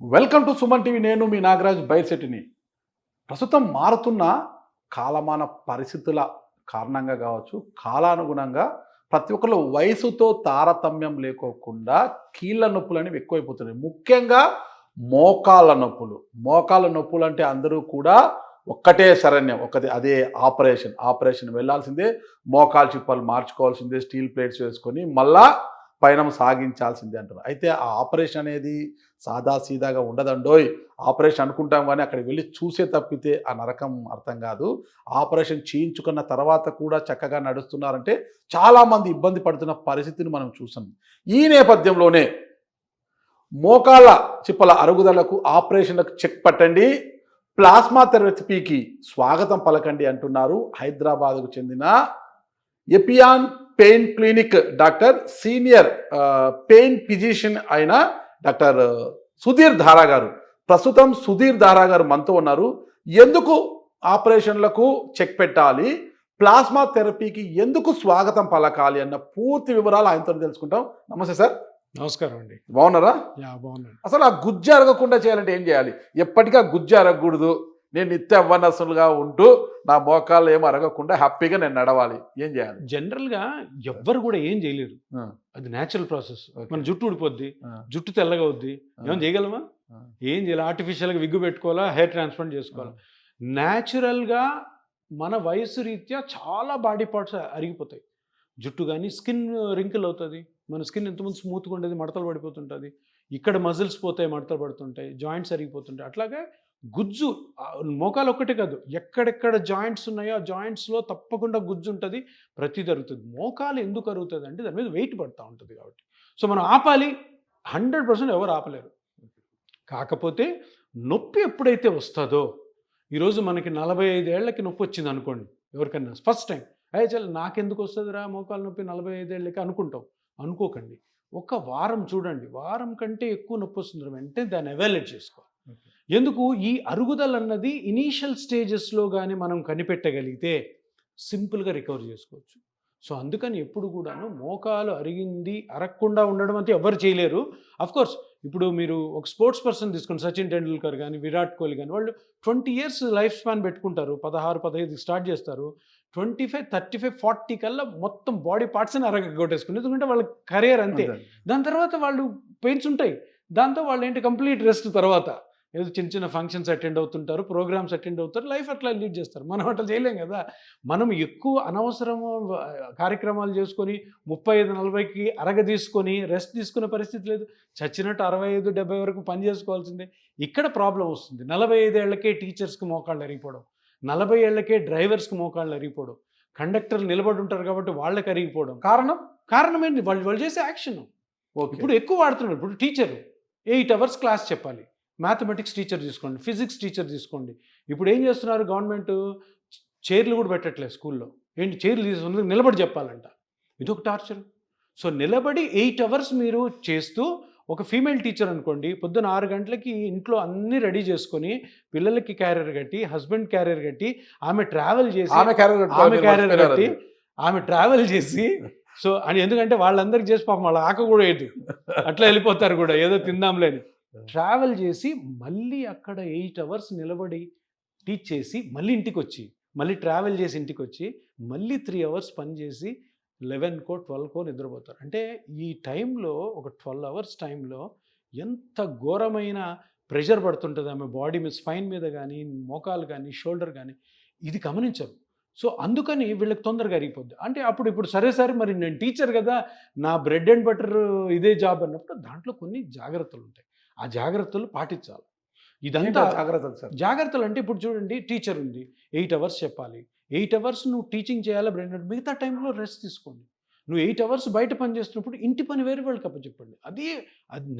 Welcome to Suman TV. నేను మీ నాగరాజ్ బైర్శెట్టిని. ప్రస్తుతం మారుతున్న కాలమాన పరిస్థితుల కారణంగా కావచ్చు, కాలానుగుణంగా ప్రతి ఒక్కరు వయసుతో తారతమ్యం లేకోకుండా కీళ్ళ నొప్పులు అనేవి ఎక్కువైపోతున్నాయి. ముఖ్యంగా మోకాళ్ళ నొప్పులు. మోకాళ్ళ నొప్పులు అంటే అందరూ కూడా ఒక్కటే శరణ్యం, అదే ఆపరేషన్ వెళ్ళాల్సిందే, మోకాలు చిప్పలు మార్చుకోవాల్సిందే, స్టీల్ ప్లేట్స్ వేసుకొని మళ్ళా పయనం సాగించాల్సిందే అంటారు. అయితే ఆ ఆపరేషన్ అనేది సాదాసీదాగా ఉండదండోయ్. ఆపరేషన్ అనుకుంటాం కానీ అక్కడికి వెళ్ళి చూసే తప్పితే ఆ నరకం అర్థం కాదు. ఆపరేషన్ చేయించుకున్న తర్వాత కూడా చక్కగా నడుస్తున్నారంటే చాలామంది ఇబ్బంది పడుతున్న పరిస్థితిని మనం చూసాం. ఈ నేపథ్యంలోనే మోకాళ్ళ చిప్పల అరుగుదలకు, ఆపరేషన్లకు చెక్ పట్టండి, ప్లాస్మా థెరపీకి స్వాగతం పలకండి అంటున్నారు హైదరాబాద్కు చెందిన Epione pain clinic doctor, senior pain physician అయిన డాక్టర్ సుధీర్ ధారా గారు. ప్రస్తుతం సుధీర్ ధారా గారు మనతో ఉన్నారు. ఎందుకు ఆపరేషన్లకు చెక్ పెట్టాలి, ప్లాస్మా థెరపీకి ఎందుకు స్వాగతం పలకాలి అన్న పూర్తి వివరాలు ఆయనతో తెలుసుకుంటాం. నమస్తే సార్. నమస్కారం అండి. బాగున్నారా? బాగున్నాను. అసలు ఆ గుజ్జు అరగకుండా చేయాలంటే ఏం చేయాలి? ఎప్పటికీ ఆ గుజ్జు అరగకూడదు, నేను నిత్య అవ్వనసులుగా ఉంటూ నా మోకాళ్ళు ఏమో అరగకుండా హ్యాపీగా నేను నడవాలి, ఏం చేయాలి? జనరల్గా ఎవ్వరు కూడా ఏం చేయలేరు, అది న్యాచురల్ ప్రాసెస్. మన జుట్టు ఊడిపోద్ది, జుట్టు తెల్లగా అవుద్ది, ఏమైనా చేయగలమా? ఏం చేయాలి? ఆర్టిఫిషియల్గా విగ్గు పెట్టుకోవాలా, హెయిర్ ట్రాన్స్ప్లాంట్ చేసుకోవాలా? న్యాచురల్గా మన వయసు రీత్యా చాలా బాడీ పార్ట్స్ అరిగిపోతాయి. జుట్టు కానీ స్కిన్ రింకిల్ అవుతుంది, మన స్కిన్ ఎంతమంది స్మూత్గా ఉండేది మడతలు పడిపోతుంటుంది, ఇక్కడ మజిల్స్ పోతాయి, మడతలు పడుతుంటాయి, జాయింట్స్ అరిగిపోతుంటాయి. అట్లాగే గుజ్జు మోకాలు ఒక్కటే కాదు, ఎక్కడెక్కడ జాయింట్స్ ఉన్నాయో ఆ జాయింట్స్లో తప్పకుండా గుజ్జు ఉంటుంది, ప్రతి జరుగుతుంది. మోకాలు ఎందుకు అరుగుతుంది అంటే దాని మీద వెయిట్ పడుతూ ఉంటుంది కాబట్టి. సో మనం ఆపాలి, 100% ఎవరు ఆపలేరు. కాకపోతే నొప్పి ఎప్పుడైతే వస్తుందో, ఈరోజు మనకి 45 ఏళ్ళకి నొప్పి వచ్చింది అనుకోండి, ఎవరికన్నా ఫస్ట్ టైం, అయ్యే చల్ నాకెందుకు వస్తుందిరా మోకాలు నొప్పి 45 ఏళ్ళకి అనుకుంటాం. అనుకోకండి, ఒక వారం చూడండి, వారం కంటే ఎక్కువ నొప్పి వస్తుంది వెంటనే దాన్ని ఎవాల్యుయేట్ చేసుకోవాలి. ఎందుకు? ఈ అరుగుదల అన్నది ఇనీషియల్ స్టేజెస్లో కానీ మనం కనిపెట్టగలిగితే సింపుల్గా రికవర్ చేసుకోవచ్చు. సో అందుకని ఎప్పుడు కూడాను మోకాలు అరిగింది అరగకుండా ఉండడం అంతే ఎవరు చేయలేరు. అఫ్కోర్స్ ఇప్పుడు మీరు ఒక స్పోర్ట్స్ పర్సన్ తీసుకోండి, సచిన్ టెండూల్కర్ కానీ విరాట్ కోహ్లీ కానీ, వాళ్ళు 20 years లైఫ్ స్పాన్ పెట్టుకుంటారు, 16-15 స్టార్ట్ చేస్తారు, 25, 35, 40 కల్లా మొత్తం బాడీ పార్ట్స్ని అరగొట్టేసుకుని, ఎందుకంటే వాళ్ళ కెరియర్ అంతే. దాని తర్వాత వాళ్ళు పెయిన్స్ ఉంటాయి, దాంతో వాళ్ళు ఏంటి కంప్లీట్ రెస్ట్, తర్వాత ఏదో చిన్న చిన్న ఫంక్షన్స్ అటెండ్ అవుతుంటారు, ప్రోగ్రామ్స్ అటెండ్ అవుతారు, లైఫ్ అట్లా లీడ్ చేస్తారు. మనం అట్లా చేయలేం కదా. మనం ఎక్కువ అనవసరము కార్యక్రమాలు చేసుకొని 35-40కి తీసుకొని రెస్ట్ తీసుకునే పరిస్థితి లేదు. చచ్చినట్టు 65-70 వరకు పని చేసుకోవాల్సిందే. ఇక్కడ ప్రాబ్లం వస్తుంది. 45 ఏళ్లకే టీచర్స్కి మోకాళ్ళు అరిగిపోవడం, 40 ఏళ్లకే డ్రైవర్స్కి మోకాళ్ళు అరిగిపోవడం, కండక్టర్లు నిలబడి ఉంటారు కాబట్టి వాళ్ళకి అరిగిపోవడం. కారణం ఏంటి? వాళ్ళు చేసే యాక్షన్. ఇప్పుడు ఎక్కువ వాడుతున్నారు. ఇప్పుడు టీచర్ 8 hours క్లాస్ చెప్పాలి, మ్యాథమెటిక్స్ టీచర్ తీసుకోండి, ఫిజిక్స్ టీచర్ తీసుకోండి. ఇప్పుడు ఏం చేస్తున్నారు గవర్నమెంట్? చైర్లు కూడా పెట్టట్లేదు స్కూల్లో. ఏంటి చైర్లు తీసుకుని నిలబడి చెప్పాలంట, ఇదొక టార్చర్. సో నిలబడి 8 hours మీరు చేస్తూ, ఒక ఫీమేల్ టీచర్ అనుకోండి, పొద్దున్న 6 గంటలకి ఇంట్లో అన్నీ రెడీ చేసుకొని, పిల్లలకి క్యారియర్ కట్టి, హస్బెండ్ క్యారియర్ కట్టి, ఆమె ట్రావెల్ చేసి, ఆమె ట్రావెల్ చేసి, సో అని, ఎందుకంటే వాళ్ళందరికీ చేసి పాపం వాళ్ళ ఆక కూడా ఏదు, అట్లా వెళ్ళిపోతారు కూడా, ఏదో తిందాంలేని ట్రావెల్ చేసి, మళ్ళీ అక్కడ 8 hours నిలబడి టీచ్ చేసి, మళ్ళీ ఇంటికి వచ్చి, మళ్ళీ ట్రావెల్ చేసి ఇంటికి వచ్చి, మళ్ళీ 3 hours పని చేసి 11కో 12కో నిద్రపోతారు. అంటే ఈ టైంలో, ఒక 12 hours టైంలో ఎంత ఘోరమైన ప్రెషర్ పడుతుంటుంది ఆమె బాడీ మీద, స్పైన్ మీద కానీ, మోకాలు కానీ, షోల్డర్ కానీ, ఇది గమనించరు. సో అందుకని వీళ్ళకి తొందరగా అరిగిపోద్ది. అంటే ఇప్పుడు సరే మరి నేను టీచర్ కదా, నా బ్రెడ్ అండ్ బటర్ ఇదే జాబ్ అన్నప్పుడు దాంట్లో కొన్ని జాగ్రత్తలు ఉంటాయి, ఆ జాగ్రత్తలు పాటించాలి. ఇదంతా జాగ్రత్తలు అంటే, ఇప్పుడు చూడండి, టీచర్ ఉంది, 8 hours చెప్పాలి, 8 hours నువ్వు టీచింగ్ చేయాలి, మిగతా టైంలో రెస్ట్ తీసుకోండి. నువ్వు 8 hours బయట పని చేస్తున్నప్పుడు ఇంటి పని వేరే వాళ్ళకి అప్పచెప్పండి. అది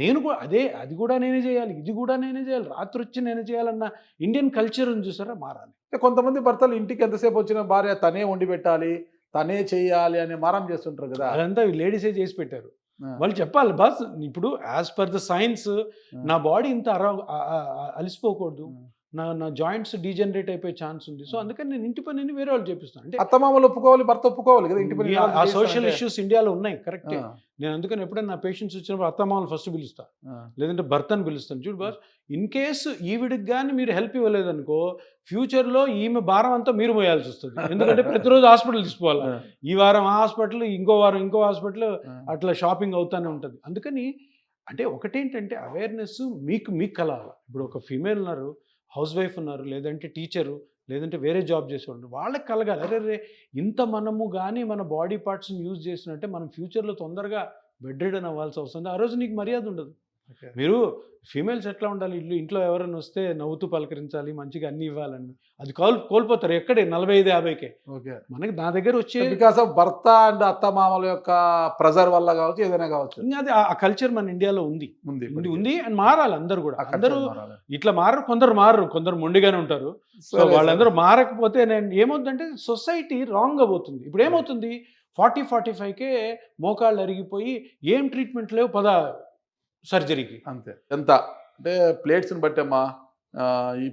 నేను కూడా అది కూడా నేనే చేయాలి, ఇది కూడా నేనే చేయాలి, రాత్రి వచ్చి నేనే చేయాలన్న ఇండియన్ కల్చర్ చూసారా మారాలి. కొంతమంది భర్తలు ఇంటికి ఎంతసేపు వచ్చిన భార్య తనే వండి పెట్టాలి, తనే చేయాలి అనే మారం చేస్తుంటారు కదా. అదంతా లేడీసే చేసి పెట్టారు. వాళ్ళు చెప్పాలి, బస్ ఇప్పుడు యాజ్ పర్ ద సైన్స్ నా బాడీ ఇంత అలిసిపోకూడదు, నా జాయింట్స్ డీజనరేట్ అయిపోయే ఛాన్స్ ఉంది. సో అందుకని నేను ఇంటి పనిని వేరే వాళ్ళు చేపిస్తాను. అంటే అత్తమామలు ఒప్పుకోవాలి, భర్త ఒప్పుకోవాలి కదా ఇంటి పని ఆ సోషల్ ఇష్యూస్ ఇండియాలో ఉన్నాయి, కరెక్టే. నేను అందుకని ఎప్పుడైనా నా పేషెంట్స్ వచ్చినప్పుడు అత్తమామలు ఫస్ట్ పిలుస్తా, లేదంటే భర్తను పిలుస్తాను. చూడు బాస్, ఇన్ కేసు ఈవిడికి కానీ మీరు హెల్ప్ ఇవ్వలేదనుకో ఫ్యూచర్లో ఈమె భారం అంతా మీరు మోయాల్సి వస్తుంది. ఎందుకంటే ప్రతిరోజు హాస్పిటల్ తీసుకోవాలి, ఈ వారం ఆ హాస్పిటల్, ఇంకో వారం ఇంకో హాస్పిటల్, అట్లా షాపింగ్ అవుతానే ఉంటుంది. అందుకని అంటే ఒకటేంటంటే అవేర్నెస్ మీకు కలవాలి. ఇప్పుడు ఒక ఫీమేల్ ఉన్నారు, హౌస్ వైఫ్ ఉన్నారు, లేదంటే టీచరు, లేదంటే వేరే జాబ్ చేసేవాళ్ళు, వాళ్ళకి కలగాలి. అరే ఇంత మనము కానీ మన బాడీ పార్ట్స్ని యూజ్ చేసినట్టే మనం ఫ్యూచర్లో తొందరగా బెడ్ రిడన్ అవ్వాల్సి వస్తుంది. ఆ రోజు నీకు మర్యాద ఉండదు. మీరు ఫీమేల్స్ ఎట్లా ఉండాలి, ఇంట్లో ఎవరైనా వస్తే నవ్వుతూ పలకరించాలి, మంచిగా అన్ని ఇవ్వాలని, అది కోల్పోతారు ఎక్కడే 45-50కే. ఓకే, మనకి నా దగ్గర వచ్చే బికాస్ ఆఫ్ భర్త అండ్ అత్తమామల యొక్క ప్రెజర్ వల్ల కావచ్చు, ఏదైనా కావచ్చు. ఇంకా అది ఆ కల్చర్ మన ఇండియాలో ఉంది అండ్ మారాలి. అందరూ కూడా, అందరూ ఇట్లా మారరు, కొందరు మొండిగానే ఉంటారు. సో వాళ్ళందరూ మారకపోతే నేను ఏమవుతుందంటే సొసైటీ రాంగ్ అవుతుంది. ఇప్పుడు ఏమవుతుంది, 40-45కే మోకాళ్ళు అరిగిపోయి ఏం ట్రీట్మెంట్ లేవు, సర్జరీకి. అంతే. ఎంత అంటే ప్లేట్స్ని బట్టమ్మా, ఈ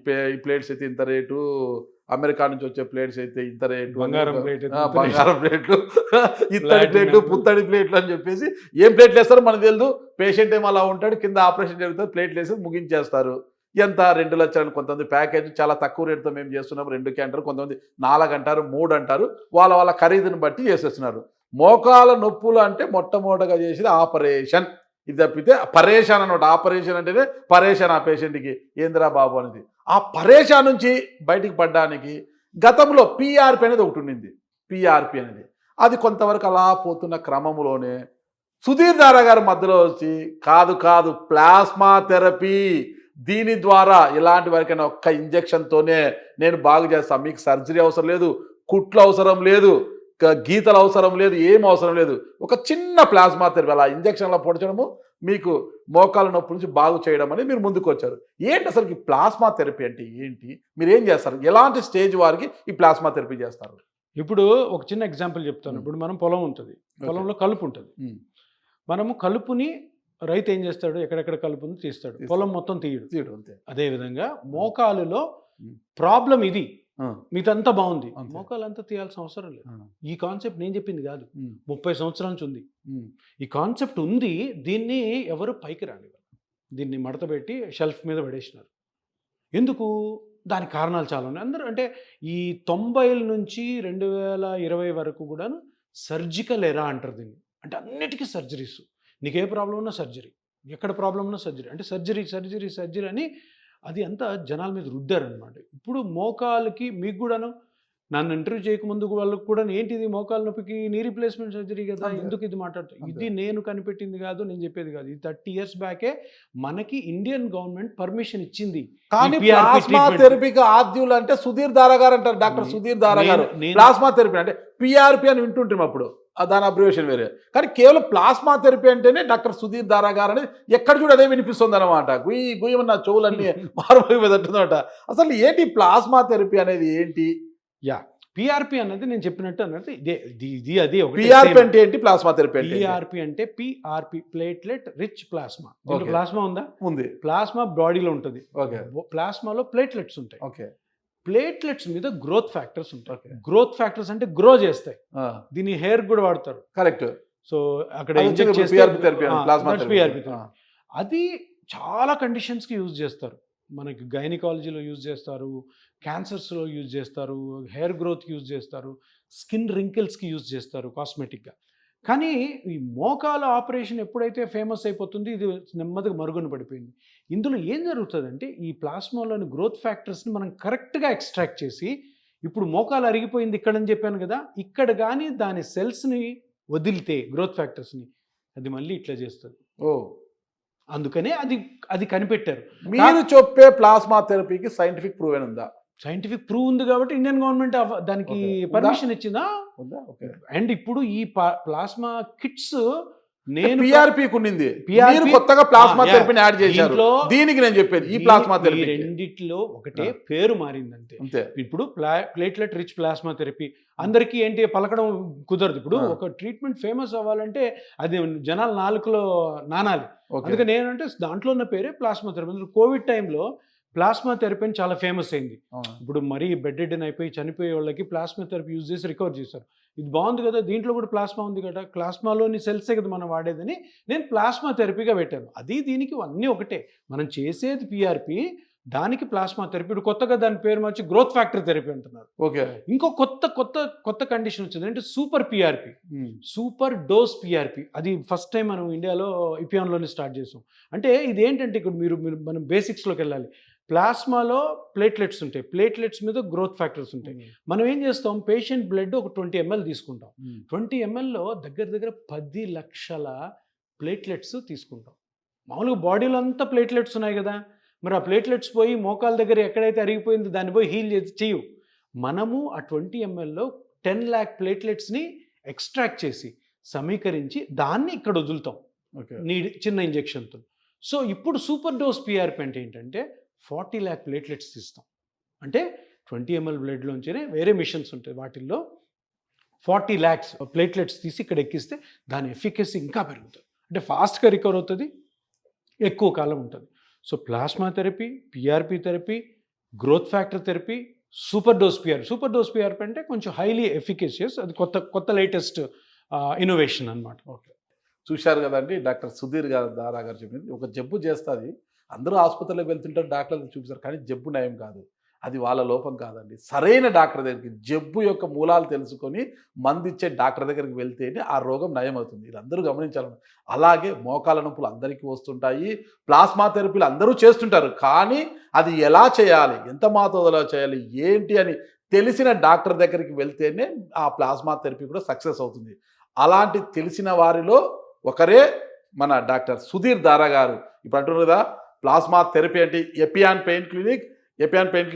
ప్లేట్స్ అయితే ఇంత రేటు, అమెరికా నుంచి వచ్చే ప్లేట్స్ అయితే ఇంత రేటు, బంగారం ప్లేట్లు, ఇత్తడి ప్లేట్లు, పుత్తడి ప్లేట్లు అని చెప్పేసి ఏం ప్లేట్లు వేస్తారో మనకు తెలియదు. పేషెంట్ ఏమో అలా ఉంటాడు, కింద ఆపరేషన్ జరుగుతుంది, ప్లేట్లు వేసి ముగించేస్తారు. ఎంత 2 లక్షలు, కొంతమంది ప్యాకేజ్ చాలా తక్కువ రేటుతో మేము చేస్తున్నాము 2కి అంటారు, కొంతమంది 4 అంటారు, 3 అంటారు. వాళ్ళ ఖరీదుని బట్టి చేసేస్తున్నారు. మోకాల నొప్పులు అంటే మొట్టమొదటిగా చేసేది ఆపరేషన్. ఇది తప్పితే పరేషాన్ అనమాట. ఆపరేషన్ అంటేనే పరేషాన్ ఆ పేషెంట్కి, ఏందిరా బాబు అనేది. ఆ పరేషాన్ నుంచి బయటికి పడడానికి గతంలో పిఆర్పి అనేది ఒకటి ఉండింది. పిఆర్పి అనేది అది కొంతవరకు అలా పోతున్న క్రమంలోనే సుధీర్ దారా గారు మధ్యలో వచ్చి కాదు ప్లాస్మా థెరపీ, దీని ద్వారా ఇలాంటి వరకైనా ఒక్క ఇంజెక్షన్తోనే నేను బాగు చేస్తాను, మీకు సర్జరీ అవసరం లేదు, కుట్లు అవసరం లేదు, గీతలు అవసరం లేదు, ఏం అవసరం లేదు, ఒక చిన్న ప్లాస్మా థెరపీ అలా ఇంజక్షన్లో పొడచడము మీకు మోకాల నొప్పి నుంచి బాగు చేయడం అని మీరు ముందుకు వచ్చారు. ఏంటి అసలు ఈ ప్లాస్మా థెరపీ అంటే ఏంటి, మీరు ఏం చేస్తారు, ఎలాంటి స్టేజ్ వారికి ఈ ప్లాస్మా థెరపీ చేస్తారు? ఇప్పుడు ఒక చిన్న ఎగ్జాంపుల్ చెప్తాను. ఇప్పుడు మనం పొలం ఉంటుంది, పొలంలో కలుపు ఉంటుంది. మనము కలుపుని రైతు ఏం చేస్తాడు, ఎక్కడెక్కడ కలుపుని తీస్తాడు, పొలం మొత్తం తీయడు. అదేవిధంగా మోకాలులో ప్రాబ్లం ఇది, మీదంతా బాగుంది, మోకాలంతా తీయాల్సిన అవసరం లేదు. ఈ కాన్సెప్ట్ నేను చెప్పింది కాదు, 30 సంవత్సరాల నుంచి ఉంది ఈ కాన్సెప్ట్ ఉంది. దీన్ని ఎవరు పైకి రానివ్వరు, దీన్ని మడతపెట్టి షెల్ఫ్ మీద పడేసినారు. ఎందుకు, దానికి కారణాలు చాలా ఉన్నాయి. అందరూ అంటే ఈ 90ల నుంచి 2020 వరకు కూడా సర్జికల్ ఎరా అంటారు దీన్ని. అంటే అన్నిటికీ సర్జరీస్, నీకు ఏ ప్రాబ్లం ఉన్నా సర్జరీ, ఎక్కడ ప్రాబ్లం ఉన్నా సర్జరీ, అంటే సర్జరీ అని అది అంతా జనాల మీద రుద్దారనమాట. ఇప్పుడు మోకాలకి మీకు కూడాను, నన్ను ఇంటర్వ్యూ చేయకముందు వాళ్ళకి కూడా ఏంటిది మోకాల నొప్పికి నీ రీప్లేస్మెంట్ సర్జరీ కదా, ఎందుకు ఇది మాట్లాడుతుంది, ఇది నేను కనిపెట్టింది కాదు, నేను చెప్పేది కాదు. ఇది 30 years బ్యాకే మనకి ఇండియన్ గవర్నమెంట్ పర్మిషన్ ఇచ్చింది. కానీ ప్లాస్మా థెరపీకి ఆద్యులు అంటే సుధీర్ దారా గారు అంటారు, డాక్టర్ సుధీర్ దారా గారు. ప్లాస్మా థెరపీ అంటే పిఆర్పి అని వింటుంటాం అప్పుడు, దాని అబ్రివేషన్ వేరే. కానీ కేవలం ప్లాస్మా థెరపీ అంటేనే డాక్టర్ సుధీర్ దారా గారు అనేది ఎక్కడ చూడ అదే వినిపిస్తుంది అనమాట. గుయ్యమన్న చెవులన్నీ మారుమోగిపోతుందన్నమాట. అసలు ఏంటి ప్లాస్మా థెరపీ అనేది ఏంటి? పిఆర్పి అనేది నేను చెప్పినట్టు అన్నది ఇది అది పిఆర్పి అంటే ఏంటి, ప్లాస్మా థెరపీ అంటే పిఆర్పి అంటే PRP platelet rich plasma. Plasma ఉందా? ఉంది. ప్లాస్మా బాడీలో ఉంటుంది, ప్లాస్మాలో ప్లేట్లెట్స్ ఉంటాయి. ఓకే, ప్లేట్లెట్స్ మీద గ్రోత్ ఫ్యాక్టర్స్ ఉంటాయి. గ్రోత్ ఫ్యాక్టర్స్ అంటే గ్రో చేస్తాయి. దీన్ని హెయిర్ కూడా వాడతారు. కరెక్ట్. సో అక్కడ ఇంజెక్ట్ చేస్తే అది చాలా కండిషన్స్కి యూజ్ చేస్తారు. మనకి గైనకాలజీలో యూజ్ చేస్తారు, క్యాన్సర్స్లో యూజ్ చేస్తారు, హెయిర్ గ్రోత్కి యూజ్ చేస్తారు, స్కిన్ రింకిల్స్కి యూజ్ చేస్తారు కాస్మెటిక్గా. కానీ ఈ మోకాల ఆపరేషన్ ఎప్పుడైతే ఫేమస్ అయిపోతుంది, ఇది నెమ్మదిగా మరుగున పడిపోయింది. ఇందులో ఏం జరుగుతుందంటే ఈ ప్లాస్మాలోని గ్రోత్ ఫ్యాక్టర్స్ని మనం కరెక్ట్గా ఎక్స్ట్రాక్ట్ చేసి, ఇప్పుడు మోకాలు అరిగిపోయింది ఇక్కడ అని చెప్పాను కదా, ఇక్కడ కానీ దాని సెల్స్ని వదిలితే గ్రోత్ ఫ్యాక్టర్స్ని అది మళ్ళీ ఇట్లా చేస్తుంది. అందుకనే అది కనిపెట్టారు. మీరు చెప్పే ప్లాస్మా థెరపీకి సైంటిఫిక్ ప్రూవ్ ఉందా? సైంటిఫిక్ ప్రూవ్ ఉంది కాబట్టి ఇండియన్ గవర్నమెంట్ దానికి పర్మిషన్ ఇచ్చిందా. అండ్ ఇప్పుడు ఈ ప్లాస్మా కిట్స్ నేను పిఆర్పికి ఉన్నింది, కొత్తగా ప్లాస్మా థెరపీని యాడ్ చేశారు. దీనికి నేను చెప్పేది ఈ ప్లాస్మా థెరపీ రెండిట్లో ఒకటే పేరు మారింది అంతే. ఇప్పుడు ప్లేట్లెట్ రిచ్ ప్లాస్మా థెరపీ అందరికీ ఏంటి పలకడం కుదరదు. ఇప్పుడు ఒక ట్రీట్మెంట్ ఫేమస్ అవ్వాలంటే అది జనాల నాలుకలో నానాలి. అందుకని నేనంటే దాంట్లో ఉన్న పేరే ప్లాస్మా థెరపీ. కోవిడ్ టైంలో ప్లాస్మా థెరపీ అని చాలా ఫేమస్ అయింది. అవును. ఇప్పుడు మరీ బెడ్ రిడెన్ అయిపోయి చనిపోయే వాళ్ళకి ప్లాస్మా థెరపీ యూజ్ చేసి రికవర్ చేశారు. ఇది బాగుంది కదా, దీంట్లో కూడా ప్లాస్మా ఉంది కదా, ప్లాస్మాలోని సెల్సే కదా మనం వాడేదని నేను ప్లాస్మా థెరపీగా పెట్టాను. అది దీనికి అన్నీ ఒకటే. మనం చేసేది పిఆర్పి, దానికి ప్లాస్మా థెరపీ. ఇప్పుడు కొత్తగా దాని పేరు మార్చి గ్రోత్ ఫ్యాక్టర్ థెరపీ అంటున్నారు. ఓకే. ఇంకో కొత్త కండిషన్ వచ్చింది అంటే super PRP, super dose PRP. అది ఫస్ట్ టైం మనం ఇండియాలో ఇపియాన్లోనే స్టార్ట్ చేసాం. అంటే ఇదేంటంటే ఇక్కడ మీరు మనం బేసిక్స్లోకి వెళ్ళాలి. ప్లాస్మాలో ప్లేట్లెట్స్ ఉంటాయి, ప్లేట్లెట్స్ మీద గ్రోత్ ఫ్యాక్టర్స్ ఉంటాయి. మనం ఏం చేస్తాం, పేషెంట్ బ్లడ్ ఒక 20 ml తీసుకుంటాం. 20 mlలో దగ్గర 10 లక్షల ప్లేట్లెట్స్ తీసుకుంటాం. మామూలుగా బాడీలో అంతా ప్లేట్లెట్స్ ఉన్నాయి కదా, మరి ఆ ప్లేట్లెట్స్ పోయి మోకాల దగ్గర ఎక్కడైతే అరిగిపోయిందో దాన్ని పోయి హీల్ చేయవు. మనము ఆ 20 mlలో 10 lakh ప్లేట్లెట్స్ని ఎక్స్ట్రాక్ట్ చేసి సమీకరించి దాన్ని ఇక్కడ వదులుతాం చిన్న ఇంజెక్షన్తో. సో ఇప్పుడు సూపర్ డోస్ పిఆర్పి అంటే ఏంటంటే 40 lakh ప్లేట్లెట్స్ తీస్తాం. అంటే 20 ml బ్లడ్లోంచినే వేరే మిషన్స్ ఉంటాయి, వాటిల్లో 40 lakhs ప్లేట్లెట్స్ తీసి ఇక్కడ ఎక్కిస్తే దాని ఎఫికసీ ఇంకా పెరుగుతుంది. అంటే ఫాస్ట్గా రికవర్ అవుతుంది, ఎక్కువ కాలం ఉంటుంది. So plasma therapy, PRP therapy, growth factor therapy, super dose PRP అంటే కొంచెం హైలీ ఎఫికేషియస్. అది కొత్త లేటెస్ట్ ఇన్నోవేషన్ అన్నమాట. ఓకే. చూశారు కదండి డాక్టర్ సుధీర్ దారా గారు చెప్పింది. ఒక జబ్బు చేస్తుంది, అందరూ ఆసుపత్రిలోకి వెళ్తుంటారు, డాక్టర్లకు చూపిస్తారు, కానీ జబ్బు నయం కాదు. అది వాళ్ళ లోపం కాదండి. సరైన డాక్టర్ దగ్గరికి, జబ్బు యొక్క మూలాలు తెలుసుకొని మందిచ్చే డాక్టర్ దగ్గరికి వెళ్తేనే ఆ రోగం నయం అవుతుంది. ఇది అందరూ గమనించాలి. అలాగే మోకాల నొప్పులు అందరికీ వస్తుంటాయి, ప్లాస్మా థెరపీలు అందరూ చేస్తుంటారు, కానీ అది ఎలా చేయాలి, ఎంత మోతాదులో చేయాలి, ఏంటి అని తెలిసిన డాక్టర్ దగ్గరికి వెళ్తేనే ఆ ప్లాస్మా థెరపీ కూడా సక్సెస్ అవుతుంది. అలాంటి తెలిసిన వారిలో ఒకరే మన డాక్టర్ సుధీర్ దారా గారు. ఇప్పుడు అంటున్నారు కదా, ప్లాస్మా థెరపీ అంటే ఎపియాన్ పెయిన్ క్లినిక్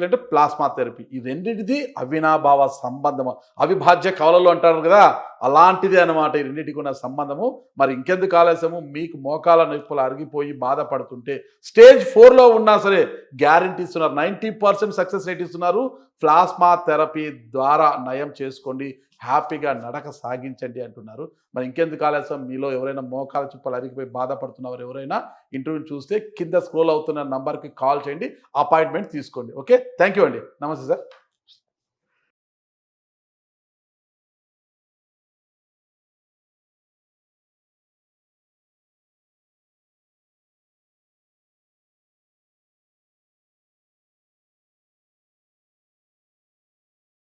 అంటే ప్లాస్మా థెరపీ. ఈ రెండింటిది అవినాభావ సంబంధము, అవిభాజ్య కవలలు అంటారు కదా, అలాంటిది అనమాట ఈ రెండింటికి ఉన్న సంబంధము. మరి ఇంకెందుకు ఆలస్యము, మీకు మోకాల నొప్పులు అరిగిపోయి బాధపడుతుంటే స్టేజ్ 4లో ఉన్నా సరే గ్యారంటీ ఇస్తున్నారు, 90% సక్సెస్ రేట్ ఇస్తున్నారు. ప్లాస్మా థెరపీ ద్వారా నయం చేసుకోండి, హ్యాపీగా నడక సాగించండి అంటున్నారు. మరి ఇంకెందుకు ఆలస్యం, మీలో ఎవరైనా మోకాల చుప్పలు అరిగిపోయి బాధపడుతున్నవారు ఎవరైనా ఇంటర్వ్యూ చూస్తే కింద స్క్రోల్ అవుతున్న నంబర్కి కాల్ చేయండి, అపాయింట్మెంట్ తీసుకోండి. ఓకే, థ్యాంక్ యూ అండి. నమస్తే సార్.